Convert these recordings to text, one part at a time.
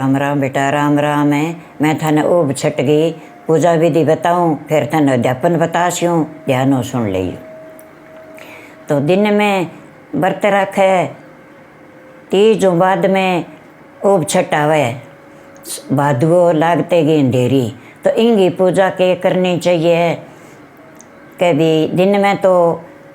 राम राम बेटा, राम राम है। मैं थाने ऊब छट गई पूजा विधि बताऊं, फिर थाने अध्यापन बतास्यूँ, ध्यानों सुन लियो। तो दिन में व्रत रखे, तीजों बाद में ऊब छठ आवे, भादवो लागते गई अंधेरी, तो इनकी पूजा के करनी चाहिए। कि भी दिन में तो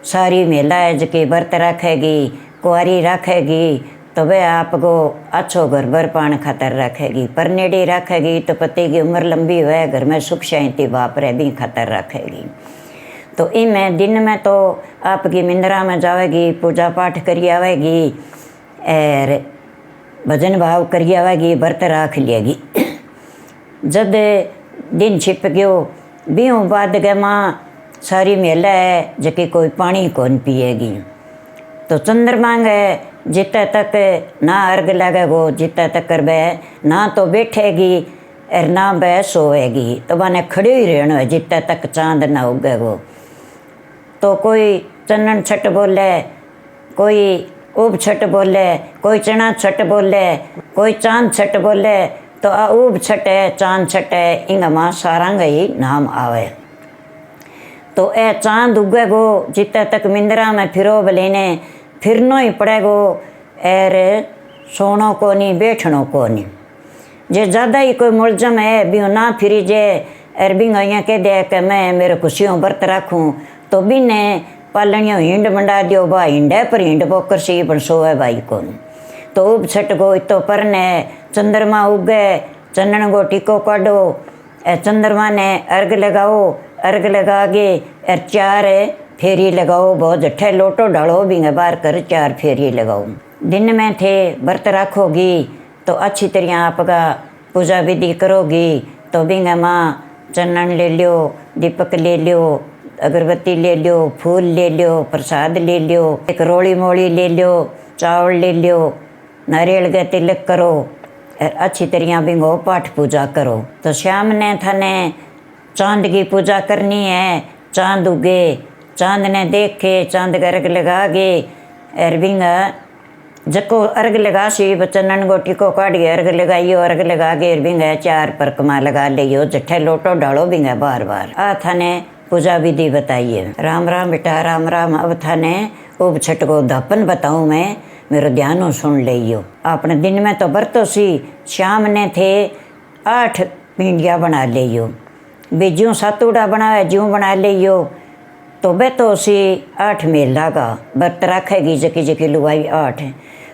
सारी महिला है जबकि व्रत रखेगी, कुंवारी रखेगी, तो वह आपको अच्छो घर भर पान खातर रखेगी। परनेड़ी रखेगी तो पति की उम्र लंबी हुए, घर में सुख शांति वापरे भी खातर रखेगी। तो इनमें दिन में तो आपकी मिंदरा में जाएगी, पूजा पाठ करी आवेगी और भजन भाव करी आवेगी, व्रत रख लेगी। जब दिन छिप गयो, बीहों बाद के माँ सारी महिला है जबकि कोई पानी कौन पिएगी। तो चंद्रमा है जिते तक ना अर्घ लगेगो, जिते तक वह ना तो बैठेगी और ना वह सोएगी, तो मैंने खड़ी ही रहना है जिते तक चांद ना उगेगो। तो कोई चन्नन छठ बोले, कोई ऊब छठ बोले, कोई चना छठ बोले, कोई चांद छठ बोले। तो आ ऊब छठ है, चांद छठ है, इंगा माँ सारंग ही नाम आवे। तो ए चांद उगेगो जिते तक मिंदरा में फिरो बलेने फिरनो ही पड़ेगो, और सोनो को नहीं, बैठनो को नहीं। जे ज़्यादा ही कोई मुलजम है भी ना फिरी जे और बिंग यहाँ कह दे कि मैं मेरे खुशियों व्रत रखूँ, तो बिने पालनियों हिंड मंडा दियो, बा हिंडे पर हिंड पोकर सी पर सोए भाई कौन। तो ऊब छठ गो तो परने चंद्रमा उगे, चंदन गो टीको काढ़ो, चंद्रमा ने अर्घ लगाओ, अर्घ लगा के और 4 फेरी लगाओ, बहुत जठे लोटो डालो भी बाहर कर 4 फेरी लगाओ। दिन में थे व्रत रखोगी तो अच्छी तरह आपका पूजा विधि करोगी, तो बिंगा माँ चंदन ले लियो, दीपक ले लियो, अगरबत्ती ले लियो, फूल ले लियो, प्रसाद ले लियो, एक रोली मोली ले लियो, चावल ले लियो, नारियल का तिलक करो और अच्छी तरह बिंगो पाठ पूजा करो। तो शाम ने थाने चांद की पूजा करनी है। चांद उगे, चांद ने देखे, चांद का अर्घ लगा गे और बिंगा जको अर्घ लगा सी चंदन को टीको काट के अर्घ लगाइयो, अर्घ लगा के बिंगा 4 परकमा लगा लियो, जठे लोटो डालो बिंगा बार बार। आ थाने पूजा विधि बताइए। राम राम बेटा, राम राम। अब थाने ऊब छठ को धापन बताऊँ मैं, मेरो ध्यानों सुन लियो। आपने दिन में तो बरतो सी, शाम ने थे 8 पिंडिया बना लियो, बे ज्यों सातुड़ा बनावे ज्यों बना लियो। तो बे तो सी 8 मेला का व्रत रखेगी जकी जकी लुगाई 8।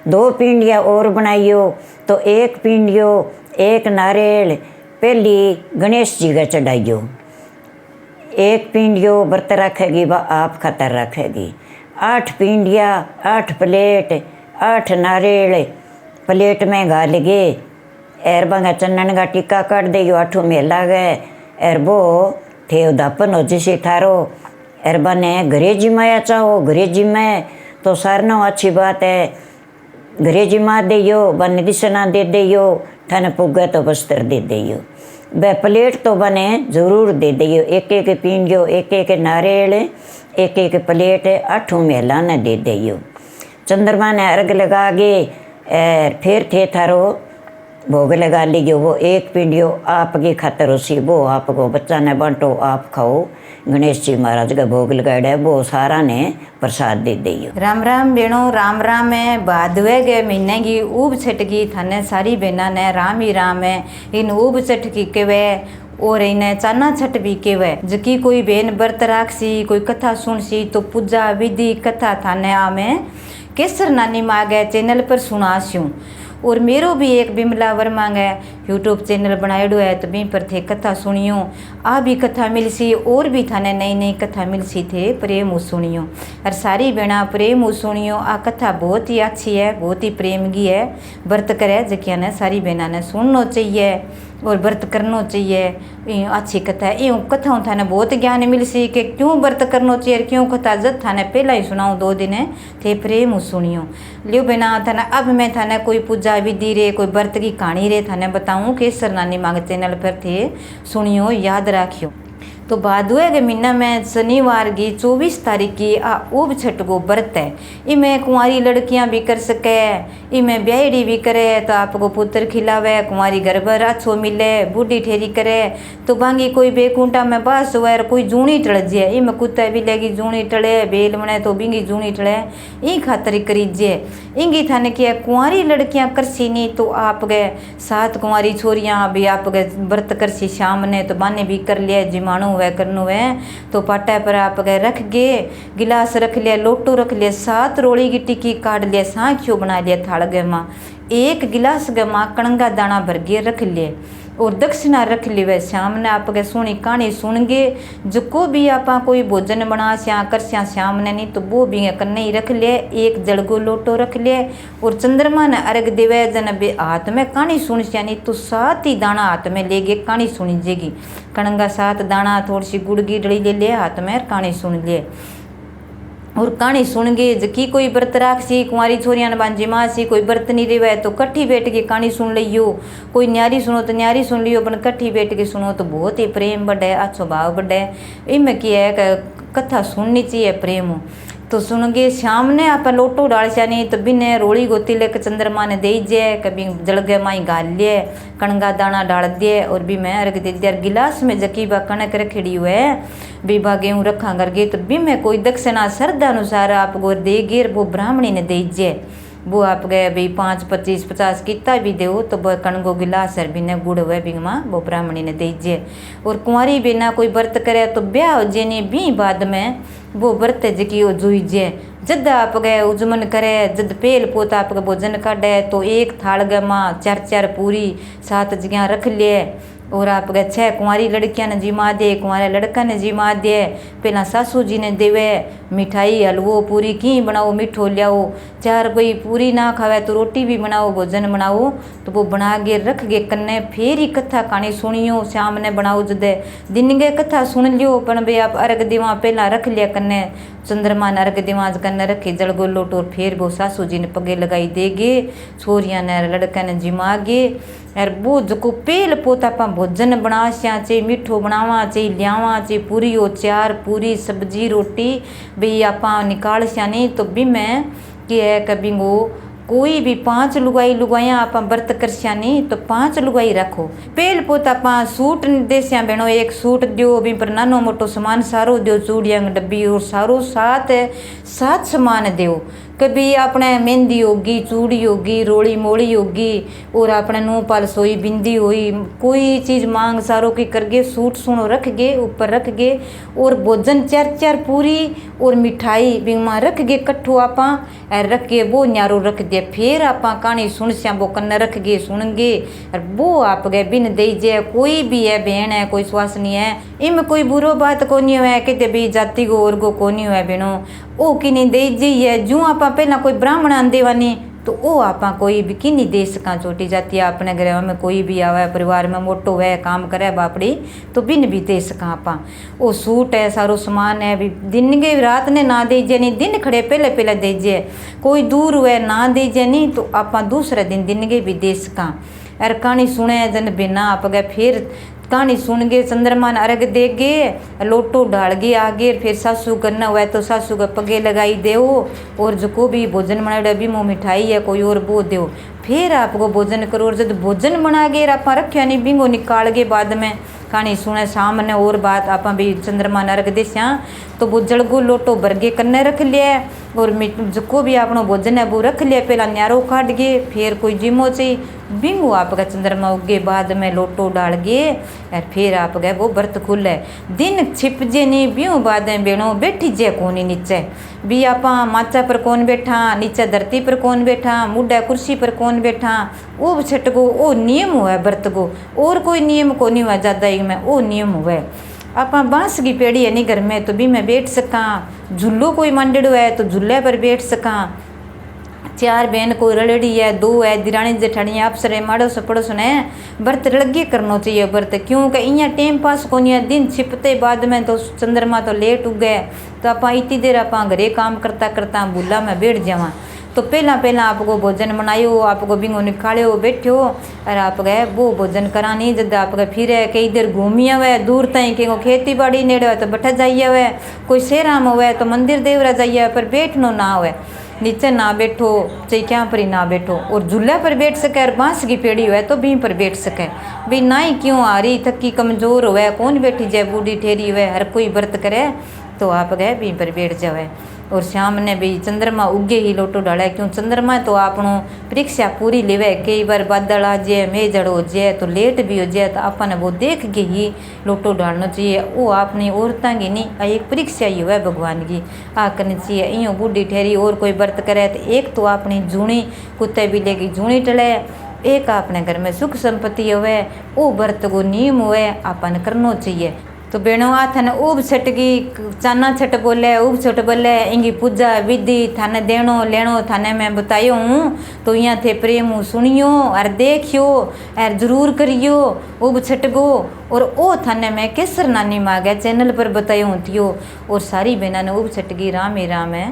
2 पिंडिया और बनाइयो, तो 1 पिंडियो 1 नारियल पहली गणेश जी का चढ़ाइयो, 1 पिंडियो व्रत रखेगी वह आप खातर रखेगी। 8 पिंडिया, 8 प्लेट, 8 नारियल प्लेट में घाल गे और बंगा चंदन का टीका काट देयो, 8 मेला गए और वो थे उदापन हो जिसे थारो और बने घरे जिमाया चाहो, घरे जिमाए तो सारनो अच्छी बात है। घरे जिमा देयो, बने दिशना दे देयो, थाने पुगे तो वस्त्र दे देयो, वह प्लेट तो बने जरूर दे दियो। 1 पिंडियो, 1 नारियल, 1 प्लेट 8 मेला ने दे दियो। चंद्रमा ने अर्घ लगा गे और फिर थे थारो भोग लगा लीजिए। वो 1 पिंडियो आपकी खातर उसी, वो आपको बच्चा ने बांटो, आप खाओ। गणेश जी महाराज का भोग लगाया है, वो सारा ने प्रसाद दे दियो। राम राम बेणो, राम राम है। भादवे के महीने की ऊब छठ की थाने सारी बहना ने राम ही राम है। इन ऊब छठ की केवे और इन्हें चाना छठ भी केवे। जकी कोई बहन व्रत राखसी, कोई कथा सुनसी, तो पूजा विधि कथा थाने आमे केसर नानी मागे चैनल पर सुनास्यूँ। और मेरो भी एक बिमला वर्मा है यूट्यूब चैनल बनाएडो है, तो भी पर थे कथा सुनियो। आ भी कथा मिलसी और भी थाने नई नई कथा मिलसी थे, प्रेम सुनियो। और सारी बेना प्रेम सुनियो। आ कथा बहुत ही अच्छी है, बहुत ही प्रेम की है। व्रत करे जकिया ने सारी बहना ने सुनना चाहिए और व्रत करना चाहिए। अच्छी कथा है। यूँ कथाओं थाने बहुत ज्ञान मिलसी कि क्यों व्रत करना चाहिए, क्यों कथा जब थाने पहला ही सुनाऊँ 2 दिन थे प्रेम सुनियो। लियो बिना थाने अब मैं थाने कोई पूजा विधि रे, कोई व्रत की कहानी रे थाने बताऊँ केसर नानी मांग चैनल पर थे सुनियो, याद राखियो। तो भादवे के महीना में शनिवार की 24 तारीख की आ ऊब छठ को व्रत है। इमें कुंवारी लड़कियां भी कर सके, इमें ब्याहड़ी भी करे तो आपको पुत्र खिलावे, कुंवारी घर पर अच्छो मिले, बूढ़ी ठेरी करे तो बांगी कोई बेकुंटा में बास हुआ कोई जूनी टल जे, इमें कुत्ता भी लेगी जूनी टले, बेल बने तो बिंगी जूनी टले, ई खातर करीजे। इंगी थाने किया कुंवारी लड़कियां करसी नहीं तो आप गए 7 कुंवारी छोरियां भी आप गए व्रत करसी शाम ने तो बाने भी कर लिया, जिमाणु वह करनु है तो पाटा पर आप गए रख गए, गिलास रख लिया, लोटो रख लिया, 7 रोड़ी की टिक्की काट लिया, सांख्यो बना लिया थाल गे माँ, 1 गिलास गे माँ कणगा दाना भर के रख लिए और दक्षिणा रख ली। वह शाम ने आप के सुनी कहानी सुन गे, जो भी आप कोई भोजन बना स्या कर स्या शाम ने नहीं तो वो भी कन्ने ही रख लिए, 1 जड़गो लोटो रख लिए और चंद्रमा ने अर्घ देवे जन बे हाथ में कहानी सुन स्या नहीं तो 7 ही दाना हाथ में ले गए, कहानी सुनी जेगी कणंगा 7 दाना, थोड़ी सी गुड़ की डली ले लिया हाथ में, कहानी सुन लिए और कहानी सुन गे। जकी कोई व्रत राख सी कुंवारी छोरियां बांजी माँ सी, कोई व्रत नहीं रहे तो कट्ठी बैठ के कहानी सुन लियो, कोई न्यारी सुनो तो न्यारी सुन लियो, पर कट्ठी बैठ के सुनो तो बहुत ही प्रेम बढ़े, अच्छो भाव बढ़े। इनमें क्या है कथा सुननी चाहिए प्रेम तो सुन गे। शाम ने आप लोटो डाल स्या नहीं तो बिने रोड़ी गोती लेकर चंद्रमा ने दे जे, कभी जलगे माई गाल लिए, कणगा दाना डाल दिए और भी मैं अर्घ दे दिया। गिलास में जकी बा कणक रखड़ी हुए बीबा गेहूँ रखा करके तो भी में कोई दक्षिणा श्रद्धा अनुसार आप गो दे गिर वो ब्राह्मणी ने दे जे, वो आप गए भाई 5, 25, 50 कितना भी दो तो वह कणगो गिलास है भी ने गुड़ हुए भी माँ वो ब्राह्मणी ने दीजिए। और कुंवारी भी ना कोई व्रत करे तो ब्याह हो जे नहीं भी बाद में वो व्रत जकी वो जुईजे। जद आप गए उजमन करे, जद पेल पोत आप भोजन काटे तो 1 थाल गे माँ 4 पूरी 7 जगह रख लिए और आप गए 6 कुंवारी लड़कियां ने जिमा दे, कुंवारे लड़का ने जिमा दे, पहला सासू जी ने देवे मिठाई हलवो पूरी की बनाओ, मिठो लियाओ, 4 कोई पूरी ना खावे तो रोटी भी बनाओ, भोजन बनाओ तो वो बना के रख गए कन्ने। फिर ही कथा कहानी सुनियो शाम ने बनाओ, जदे दिन गे कथा सुन लियो पण भाई आप अर्घ दिवा पहला रख लिया कन्ने, चंद्रमा ने अर्घ दिवा कन्ने रखे जड़गो लोटो और फिर वो सासू जी ने पगे लगाई देगे, छोरिया ने लड़का ने जिमा गे यार वो जो पेल पोता आप भोजन बना स्या चाहे मिठो बनावा चाहे लियावा चाहे पूरी हो 4 पूरी सब्जी रोटी भी आप निकाल स्या नहीं तो भी मैं कि है कभी वो कोई भी 5 लुगाइयाँ आप व्रत कर स्या नहीं तो 5 लुगाई रखो। पेल पोत आप सूट दे स्या भेणो 1 सूट दियो भी पर नानो मोटो सामान सारो दियो, चूड़िया डब्बी और सारो 7 सामान दियो। कभी अपने मेहंदी होगी, चूड़ी होगी, रोड़ी मोड़ी होगी और अपने नूह पाल सोई बिंदी हुई, कोई चीज़ मांग सारो की करके सूट सुनो रख गे ऊपर रख गे और भोजन 4 पूरी और मिठाई बिमा रख गे कट्ठो आप रख के वो न्यारो रख दे। फिर आप कहानी सुन स्या वो कन्ने रख गे सुन गे और वो आप गए बिन दे जे। कोई भी है बहन है कोई स्वासनी है इनमें कोई बुरो बात को नहीं हुआ कहते भाई जाति को और को नहीं हुआ बेनो ओ कि नहीं दे जी है जूँ आप पहला कोई ब्राह्मण आंदेवानी तो वो आप कोई भी कि नहीं दे सका, छोटी जाति अपने घर में कोई भी आवे परिवार में मोटो है काम करे बापड़ी तो बिन भी दे सका आप। वो सूट है सारो सामान है भी दिन के रात ने ना दीजिए नहीं, दिन खड़े पहले दीजिए, कोई दूर हुए ना दीजिए नहीं तो आप दूसरे दिन के भी दे सका। अर कहानी सुने जन बिना आप गए फिर कहानी सुन गे, चंद्रमा ने अर्घ दे गे, लोटो डाल गे आगे, फिर सासू करना हुआ तो सासू का पगे लगाई देव और जो को भी भोजन बनाए भी मुँह मिठाई है कोई और वो देव। फिर आपको भोजन करो और जब भोजन बना गे आप रखिया नहीं बिंगो निकाल के बाद में कहानी सुने सामने और बात आप भी चंद्रमा ने अर्घ देस्या तो वो जड़गो लोटो भर के कन्ने रख लिया और जो भी आपनो भोजन है वो रख लिया, पहला न्यारो काट गे फिर कोई जिमो चाहिए बिंगो आपका चंद्रमा उगे बाद में लोटो डाल गे और फिर आप गए वो व्रत खुले। दिन छिप जे नहीं ब्यों बाद में बेणो बैठी जे कोनी नीचे भी आप माचा पर कौन बैठा, नीचे धरती पर कौन बैठा, मुड्डा कुर्सी पर कौन बैठा, वो छठ को वो नियम हुआ व्रत को और कोई नियम को नहीं हुआ ज़्यादा ही में वो नियम हुआ। आप बांस की पेड़ी है नहीं घर में तो भी मैं बैठ सका, झूलो कोई मंडड़ो है तो झूले पर बैठ सका, 4 बहन कोई रलड़ी है 2 है दिरानी जेठानी आपसर है माड़ो से पड़ोस ने व्रत लगे करना चाहिए व्रत, क्योंकि इं टाइम पास को नहीं है। दिन छिपते बाद में तो चंद्रमा तो लेट उगे तो आप इतनी देर आप घरे काम करता करता भूला में बैठ जावा तो पहला पहला आपको भोजन बनायो, आपको बिंगो निकालो बैठो और आप गए वो भोजन करानी। जब आप गए फिर कई देर घूमी आवे दूर तई कि खेती बाड़ी नेड़े हो तो बैठा जाइए हुए, कोई शहरा में हुए तो मंदिर देवरा जाइए, पर बैठनो ना हुए, नीचे ना बैठो चाहे क्या पर ही ना बैठो। और झूले पर बैठ सके और बांस की पेड़ी हुए तो भी पर बैठ सके। भाई ना ही क्यों आ रही थकी कमजोर हुए कौन बैठी जाए, बूढ़ी ठेरी हुए हर कोई व्रत करे तो आप गए भी पर बैठ जावे। और शाम ने भी चंद्रमा उगे ही लोटो डाले, क्यों चंद्रमा तो आपनो परीक्षा पूरी लेवे। कई बार बादल आ जाए मेजड़ हो जाए तो लेट भी हो जाए तो अपन वो देख के ही लोटो डालना चाहिए। वो अपनी औरतां की नहीं एक परीक्षा ही हुआ भगवान की आ करनी चाहिए। यूँ बूढ़ी ठहरी और कोई व्रत करे तो एक तो अपनी जूनी कुत्ते बिल्ले की जूनी टले, एक अपने घर में सुख संपत्ति हुए, वो व्रत को नियम हुए अपन करना चाहिए। तो बेणों आ थाने ऊब छटकी चाना छट बोले ऊब छट बोले इंगी पूजा विधि थाने देनो लेनो थाने मैं बतायो हूँ। तो यहाँ थे प्रेम सुनियो और देखियो और जरूर करियो ऊब छटगो। और ओ थाने मैं केसर नानी मांगे चैनल पर बतायो हूँ। और सारी बहना ने ऊब छटकी राम ही राम है।